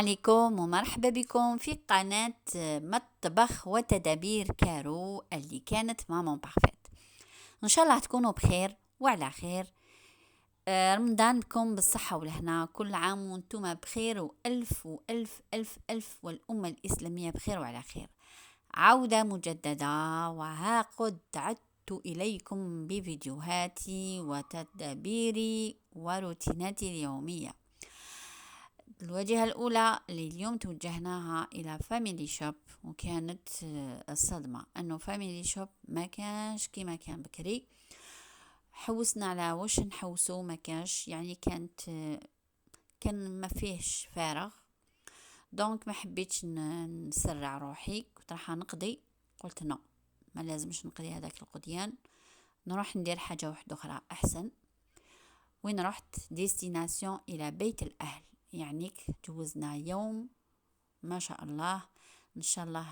عليكم ومرحبا بكم في قناة مطبخ وتدابير كارو اللي كانت ماما بارفيت. ان شاء الله تكونوا بخير وعلى خير. رمضان بكم بالصحة والهنا، كل عام وانتم بخير، وألف وألف ألف ألف والأمة الإسلامية بخير وعلى خير. عودة مجددة، وها قد عدت إليكم بفيديوهاتي وتدابيري وروتيناتي اليومية. الواجهة الأولى اللي اليوم توجهناها إلى فاميلي شوب، وكانت الصدمة أنه فاميلي شوب ما كانش كما كان بكري. حوسنا على وش نحوسو، ما كانش، يعني كان ما فيهش فارغ. دونك ما حبيتش نسرع روحي، كنت راح نقضي، قلت لا، ما لازمش نقضي هذاك القضيان، نروح ندير حاجة واحدة أخرى أحسن. وين رحت؟ ديستيناسيون إلى بيت الأهل، يعني جوزنا يوم ما شاء الله، ان شاء الله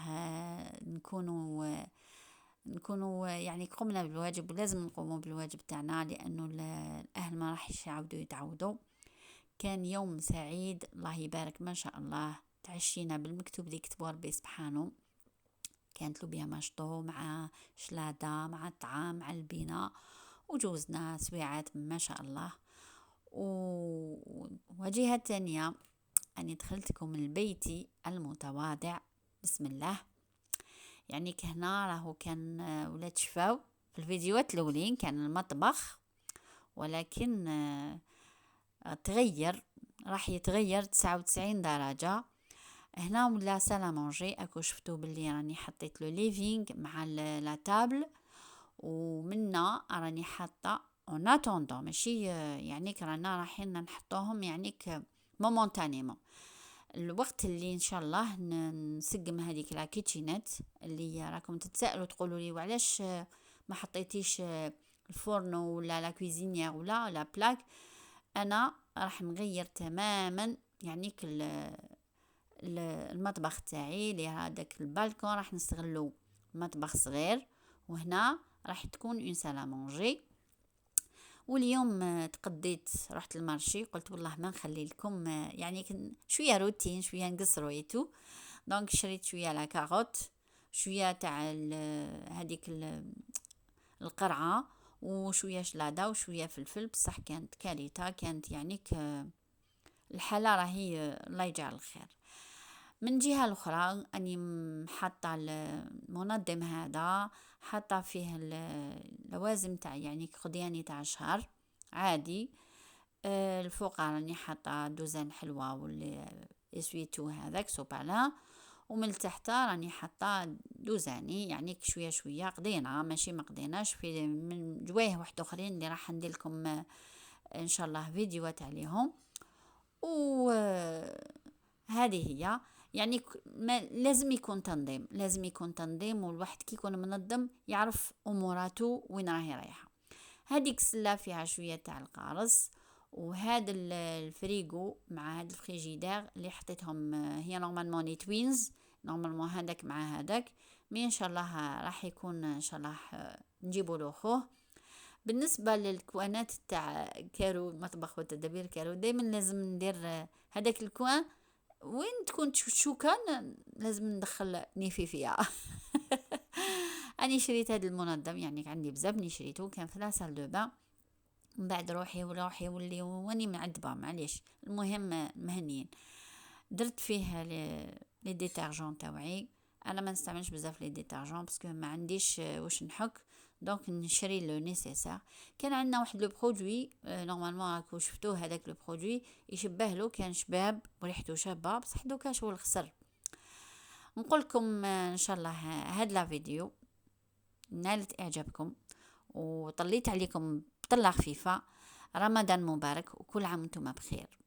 نكونوا يعني قمنا بالواجب، ولازم نقوموا بالواجب تاعنا، لانه الاهل ما راح يعاودوا يتعودوا. كان يوم سعيد الله يبارك ما شاء الله. تعشينا بالمكتوب اللي كتبوا ربي سبحانه، كانت لوبيا مشطو مع شلاده مع الطعام مع البينا، وجوزنا سويعات ما شاء الله. وجهة تانية أني دخلتكم من بيتي المتواضع، بسم الله. يعني هنا راهو كان ولاد شفاو في الفيديوهات الأولين كان المطبخ، ولكن تغير، راح يتغير 99 درجة. هنا ولا سالا مونجي، اكو شفتو باللي راني حطيت له ليفينغ مع لا تابل، ومنا راني حاطه اون اتوندون، ماشي يعني رانا رايحين نحطوهم يعني مومونتانيمون. الوقت اللي ان شاء الله نسقم هذيك لا كيتشينات اللي راكم تتسائلوا تقولوا لي وعلاش ما حطيتيش الفورنو ولا لا كويزينيير ولا لا بلاك. انا راح نغير تماما يعني المطبخ تاعي اللي هذاك البالكون راح نستغلو مطبخ صغير، وهنا راح تكون اون سالا مونجي. واليوم تقديت، رحت المارشي، قلت والله ما نخلي لكم يعني شويه روتين، شويه نقصرو ايتو. دونك شريت شويه لا كاروت، شويه تاع هذيك القرعه، وشويه شلاده وشويه فلفل، بصح كانت كاليتا، كانت يعني الحاله راهي الله يجعل الخير. من جهه الاخرى اني حاطه المنظم هذا، حاطه فيه اللوازم تاع يعني خدياني تاع شهر عادي. الفوق راني حاطه دوزان حلوه واللي اسويتو هذاك سوبالا، ومن تحت راني حاطه دوزاني، يعني شويه شويه قضينا، ماشي ما قضيناش في من جوايه واحد اخرين اللي راح ندير لكم ان شاء الله فيديوهات عليهم. وهذه هي يعني ما لازم يكون تنظيم، لازم يكون تنظيم، والواحد كي يكون منظم يعرف اموراته وين راهي رايحه. هذيك السله فيها شويه تاع القارص، وهذا الفريغو مع هذا الفريجيدير اللي حطيتهم هي نورمالمون لي توينز، نورمالمون هذاك مع هذاك، مي ان شاء الله راح يكون ان شاء الله نجيبوا له خوه. بالنسبه للكوانات تاع كارو مطبخ وتدابير كارو، دائما لازم ندير هذاك الكوان وين تكون شوكان، لازم ندخل نيفي فيها. اني شريت هذا المنظم، يعني عندي بزاف ني شريته، كان في لا سال دو بان، من بعد روحي ولي واني معذبه معليش، المهم مهنيين. درت فيه لي ديترجون تاوعي، انا ما نستعملش بزاف لي ديترجون باسكو ما عنديش واش نحك، دونك نشري لو نيسيسار. كان عندنا واحد لو برودوي نورمالمون راكو شفتوه، هذاك لو برودوي يشبه له، كان شباب وريحته شابه، بصح دوكا شغل خسر. نقول لكم ان شاء الله هاد لا فيديو نالت اعجابكم، وطليت عليكم بطلة خفيفة. رمضان مبارك، وكل عام وانتم بخير.